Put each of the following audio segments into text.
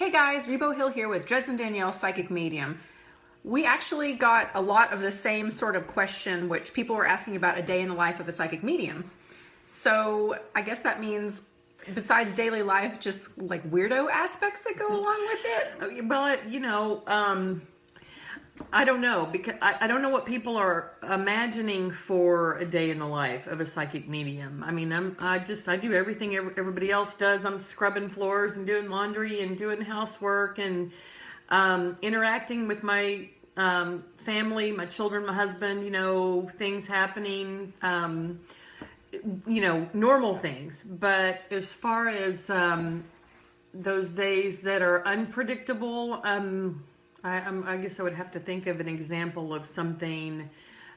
Hey guys, Rebo Hill here with Dresden Danielle, Psychic Medium. We actually got a lot of the same sort of question which people were asking about a day in the life of a psychic medium. So I guess that means besides daily life, just like weirdo aspects that go along with it? Well, I don't know, because I don't know what people are imagining for a day in the life of a psychic medium. I mean, I do everything everybody else does. I'm scrubbing floors and doing laundry and doing housework and interacting with my family, my children, my husband, things happening, normal things. But as far as those days that are unpredictable, I guess I would have to think of an example of something.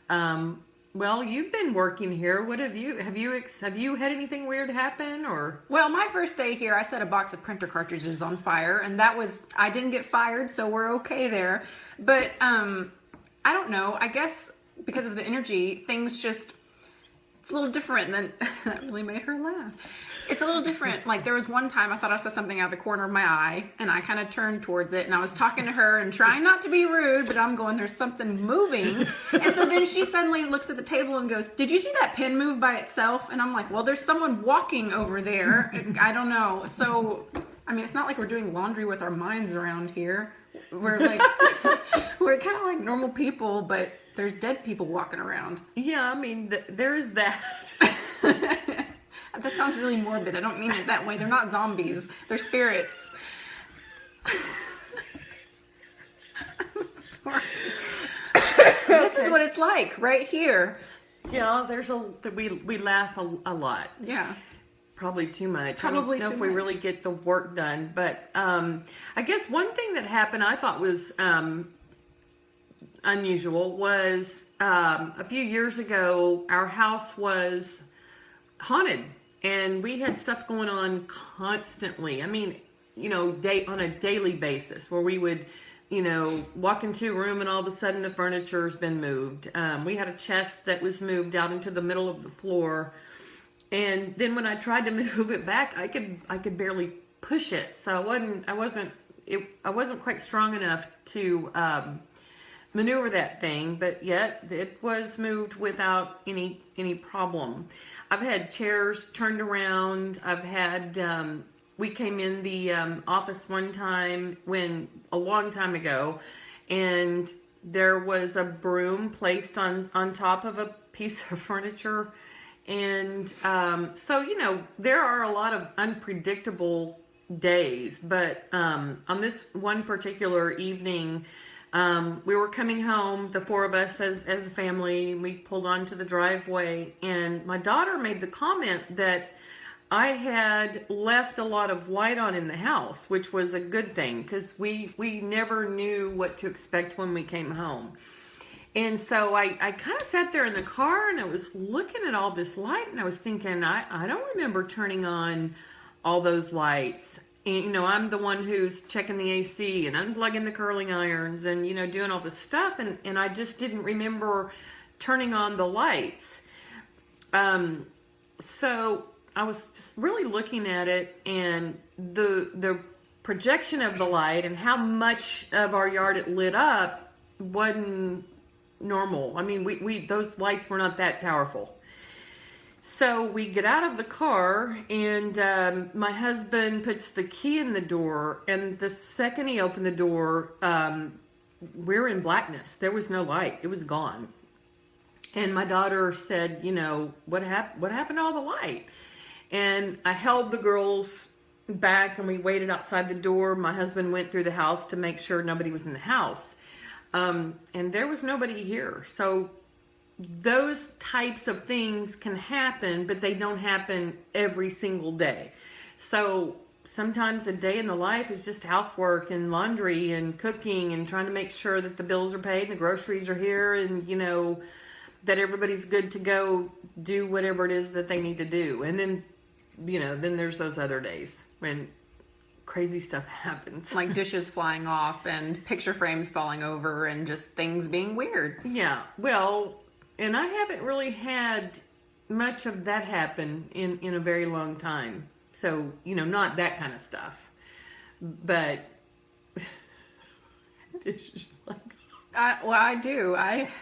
Well, you've been working here. What have you had anything weird happen, or? Well, my first day here, I set a box of printer cartridges on fire, and I didn't get fired, so we're okay there. But I don't know. I guess because of the energy, it's a little different than, that really made her laugh. It's a little different. Like, there was one time I thought I saw something out of the corner of my eye, and I kind of turned towards it, and I was talking to her and trying not to be rude, but I'm going, there's something moving. And so then she suddenly looks at the table and goes, did you see that pen move by itself? And I'm like, well, there's someone walking over there. I don't know. So, I mean, it's not like we're doing laundry with our minds around here. We're like, we're kind of like normal people, but there's dead people walking around. Yeah, I mean, there is that. That sounds really morbid. I don't mean it that way. They're not zombies. They're spirits. I'm sorry. This is what it's like right here. Yeah, we laugh a lot. Yeah. Probably too much. Probably I don't know too if we much. really get the work done. But I guess one thing that happened I thought was unusual was a few years ago, our house was haunted. And we had stuff going on constantly. I mean, on a daily basis, where we would, walk into a room and all of a sudden the furniture's been moved. We had a chest that was moved out into the middle of the floor. And then when I tried to move it back, I could barely push it. So I wasn't quite strong enough to maneuver that thing, but yet it was moved without any problem. I've had chairs turned around. I've had we came in the office one time a long time ago, and there was a broom placed on top of a piece of furniture. And so there are a lot of unpredictable days, but on this one particular evening, we were coming home, the four of us as a family. We pulled onto the driveway, and my daughter made the comment that I had left a lot of light on in the house, which was a good thing, because we never knew what to expect when we came home. And so I kind of sat there in the car, and I was looking at all this light, and I was thinking, I don't remember turning on all those lights. And, I'm the one who's checking the AC and unplugging the curling irons and, doing all this stuff. And I just didn't remember turning on the lights. So I was just really looking at it, and the projection of the light and how much of our yard it lit up wasn't normal. I mean, those lights were not that powerful. So we get out of the car, and my husband puts the key in the door, and the second he opened the door, we're in blackness. There was no light. It was gone. And my daughter said, what happened to all the light? And I held the girls back, and we waited outside the door. My husband went through the house to make sure nobody was in the house. And there was nobody here. So those types of things can happen, but they don't happen every single day. So sometimes a day in the life is just housework and laundry and cooking and trying to make sure that the bills are paid and the groceries are here, and that everybody's good to go do whatever it is that they need to do. And then then there's those other days when crazy stuff happens, Like dishes flying off and picture frames falling over and just things being weird. Yeah, well, and I haven't really had much of that happen in a very long time. So, not that kind of stuff. But dishes. Like, Well, I do.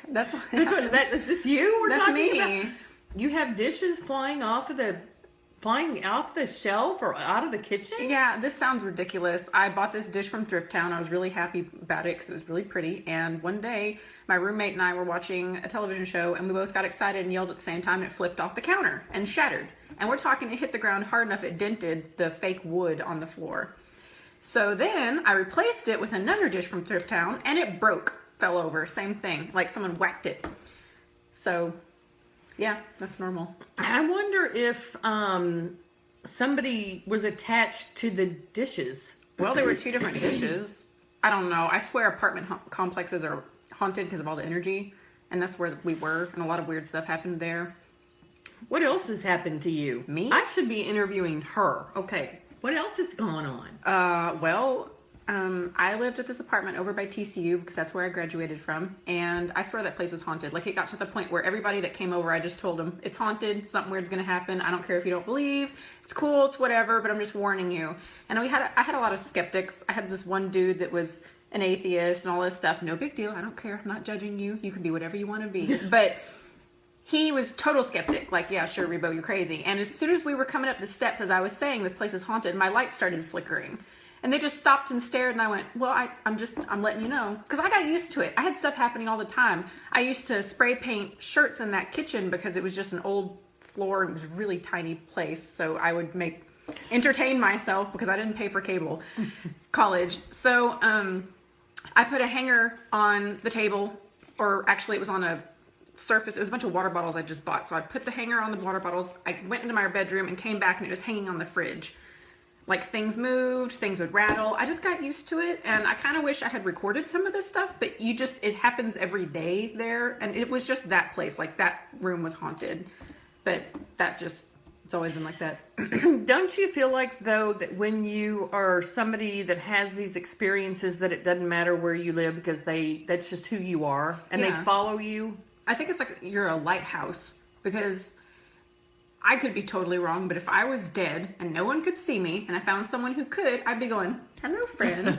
That's is this you we're that's talking me. about? You have dishes flying off the shelf or out of the kitchen? Yeah, this sounds ridiculous. I bought this dish from Thrift Town. I was really happy about it because it was really pretty. And one day, my roommate and I were watching a television show, and we both got excited and yelled at the same time, and it flipped off the counter and shattered. And we're talking, it hit the ground hard enough it dented the fake wood on the floor. So then I replaced it with another dish from Thrift Town, and it fell over. Same thing, like someone whacked it. So, yeah, that's normal. I wonder if somebody was attached to the dishes. Well, there were two different dishes. I don't know. I swear apartment complexes are haunted because of all the energy. And that's where we were. And a lot of weird stuff happened there. What else has happened to you? Me? I should be interviewing her. Okay. What else is going on? I lived at this apartment over by TCU because that's where I graduated from. And I swear that place was haunted. Like, it got to the point where everybody that came over, I just told them, it's haunted. Something weird's going to happen. I don't care if you don't believe. It's cool. It's whatever. But I'm just warning you. And I had a lot of skeptics. I had this one dude that was an atheist and all this stuff. No big deal. I don't care. I'm not judging you. You can be whatever you want to be. But he was total skeptic. Like, yeah, sure, Rebo, you're crazy. And as soon as we were coming up the steps, as I was saying, this place is haunted, my light started flickering. And they just stopped and stared, and I went, well, I'm letting you know. Because I got used to it. I had stuff happening all the time. I used to spray paint shirts in that kitchen because it was just an old floor. It was a really tiny place. So I would entertain myself because I didn't pay for cable college. So I put a hanger on the table, or actually it was on a surface. It was a bunch of water bottles I just bought. So I put the hanger on the water bottles. I went into my bedroom and came back, and it was hanging on the fridge. Like, things moved, things would rattle. I just got used to it, and I kind of wish I had recorded some of this stuff, but it happens every day there, and it was just that place. Like, that room was haunted, but it's always been like that. Don't you feel like, though, that when you are somebody that has these experiences, that it doesn't matter where you live because that's just who you are, and Yeah. they follow you? I think it's like you're a lighthouse, because I could be totally wrong, but if I was dead and no one could see me and I found someone who could, I'd be going, hello, friend.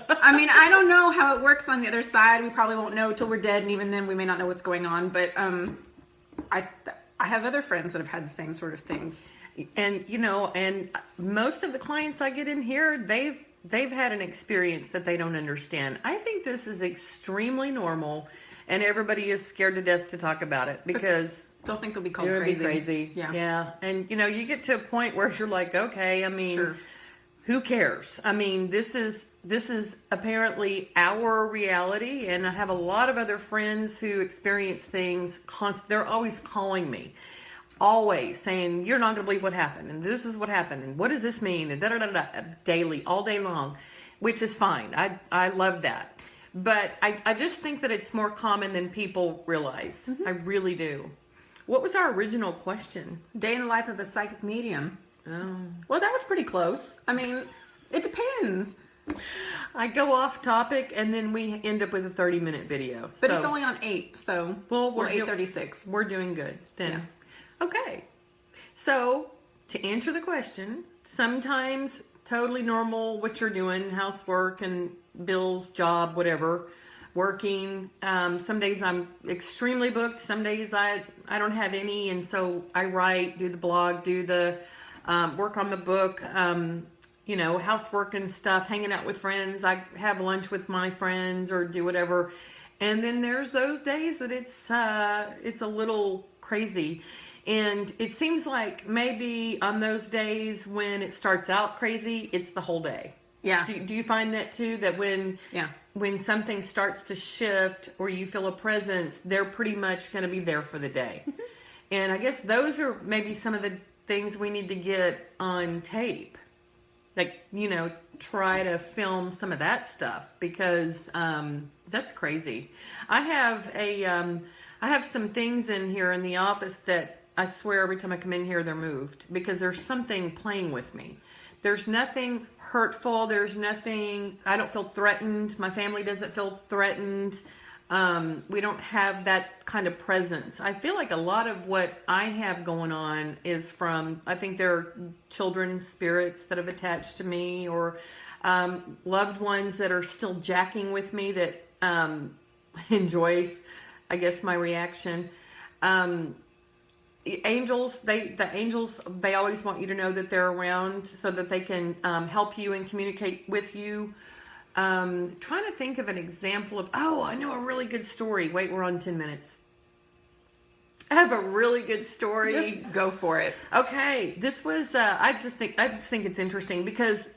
I mean, I don't know how it works on the other side. We probably won't know till we're dead, and even then we may not know what's going on. But I have other friends that have had the same sort of things. And, and most of the clients I get in here, they've had an experience that they don't understand. I think this is extremely normal, and everybody is scared to death to talk about it because They'll think they'll be called it would crazy. be crazy. Yeah. And, you get to a point where you're like, okay, I mean, Sure. who cares? I mean, this is apparently our reality, and I have a lot of other friends who experience things they're always calling me, always saying, you're not going to believe what happened, and this is what happened, and what does this mean, and da-da-da-da, daily, all day long, which is fine. I love that. But I just think that it's more common than people realize. Mm-hmm. I really do. What was our original question? Day in the life of a psychic medium. Oh. Well, that was pretty close. I mean, it depends. I go off topic, and then we end up with a 30-minute video. But it's only on 8, so we're 8:36. We're doing good then. Yeah. Okay. So, to answer the question, sometimes totally normal what you're doing, housework and bills, job, whatever, working. Some days I'm extremely booked. Some days I don't have any, and so I write, do the blog, do the work on the book, housework and stuff, hanging out with friends. I have lunch with my friends or do whatever. And then there's those days that it's a little crazy. And it seems like maybe on those days when it starts out crazy, it's the whole day. Yeah. Do you find that too? That when something starts to shift or you feel a presence, they're pretty much going to be there for the day. Mm-hmm. And I guess those are maybe some of the things we need to get on tape. Like, try to film some of that stuff because that's crazy. I have some things in here in the office that I swear every time I come in here they're moved because there's something playing with me. There's nothing hurtful. There's nothing, I don't feel threatened. My family doesn't feel threatened. We don't have that kind of presence. I feel like a lot of what I have going on is from, I think there are children spirits that have attached to me, or loved ones that are still jacking with me that enjoy, I guess, my reaction. The angels, they always want you to know that they're around so that they can help you and communicate with you. Trying to think of an example of, I know a really good story. Wait, we're on 10 minutes. I have a really good story. Just go for it. Okay, this was, I just think it's interesting because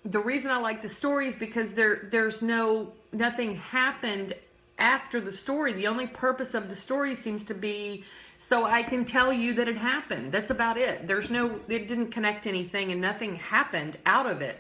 the reason I like the story is because there's nothing happened after the story. The only purpose of the story seems to be so I can tell you that it happened. That's about it. It didn't connect anything and nothing happened out of it.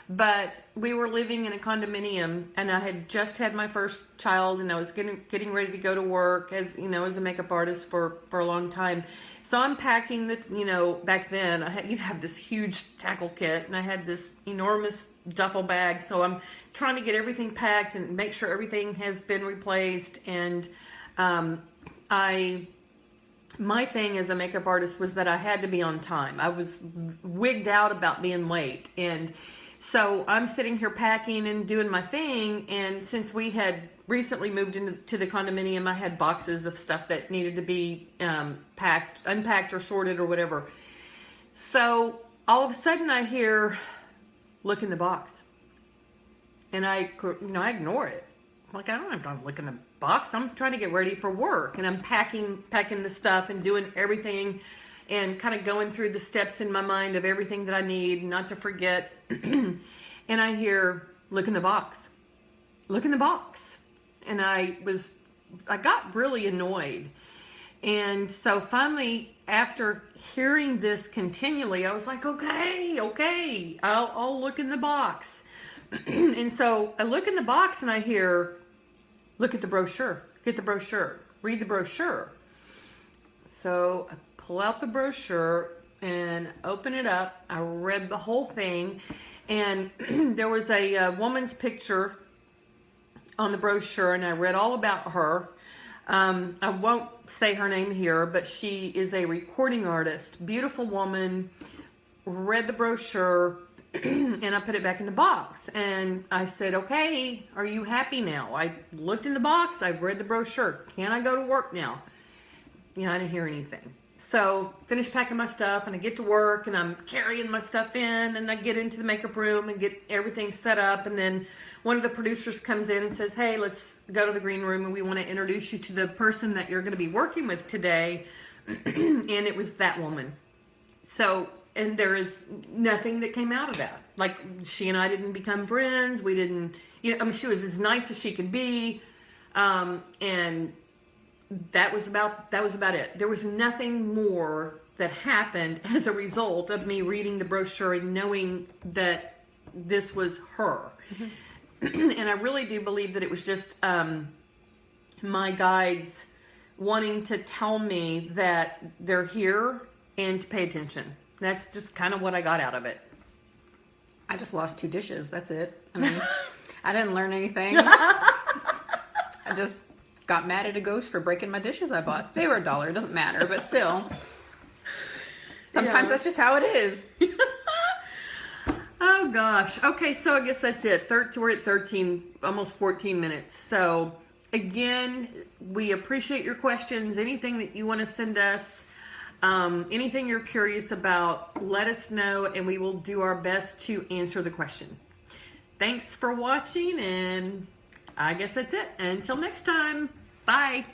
But we were living in a condominium and I had just had my first child and I was getting ready to go to work as a makeup artist for a long time. So I'm packing back then you'd have this huge tackle kit and I had this enormous duffel bag. So I'm trying to get everything packed and make sure everything has been replaced. And my thing as a makeup artist was that I had to be on time. I was wigged out about being late. And so I'm sitting here packing and doing my thing. And since we had recently moved into the condominium, I had boxes of stuff that needed to be unpacked or sorted or whatever. So all of a sudden I hear, look in the box. And I ignore it. I'm like, I don't have time to look in the box. I'm trying to get ready for work. And I'm packing the stuff and doing everything and kind of going through the steps in my mind of everything that I need not to forget. And I hear, look in the box. Look in the box. And I got really annoyed. And so finally, after hearing this continually, I was like, okay, I'll look in the box. And so I look in the box and I hear, look at the brochure, get the brochure, read the brochure. So I pull out the brochure and open it up. I read the whole thing and there was a woman's picture on the brochure and I read all about her. I won't say her name here, but she is a recording artist, beautiful woman. Read the brochure and I put it back in the box and I said, okay, are you happy now? I looked in the box, I've read the brochure. Can I go to work now? I didn't hear anything. So finished packing my stuff and I get to work and I'm carrying my stuff in and I get into the makeup room and get everything set up. And then one of the producers comes in and says, hey, let's go to the green room and we want to introduce you to the person that you're going to be working with today. And it was that woman. So, and there is nothing that came out of that. Like, she and I didn't become friends. We didn't, she was as nice as she could be. And that was about it. There was nothing more that happened as a result of me reading the brochure and knowing that this was her. Mm-hmm. And I really do believe that it was just my guides wanting to tell me that they're here and to pay attention. That's just kind of what I got out of it. I just lost 2 dishes. That's it. I mean, I didn't learn anything. I just got mad at a ghost for breaking my dishes I bought. They were $1. It doesn't matter, but still. Sometimes that's just how it is. Oh, gosh. Okay, so I guess that's it. We're at 13, almost 14 minutes. So, again, we appreciate your questions. Anything that you want to send us. Anything you're curious about, let us know and we will do our best to answer the question. Thanks for watching and I guess that's it. Until next time, bye.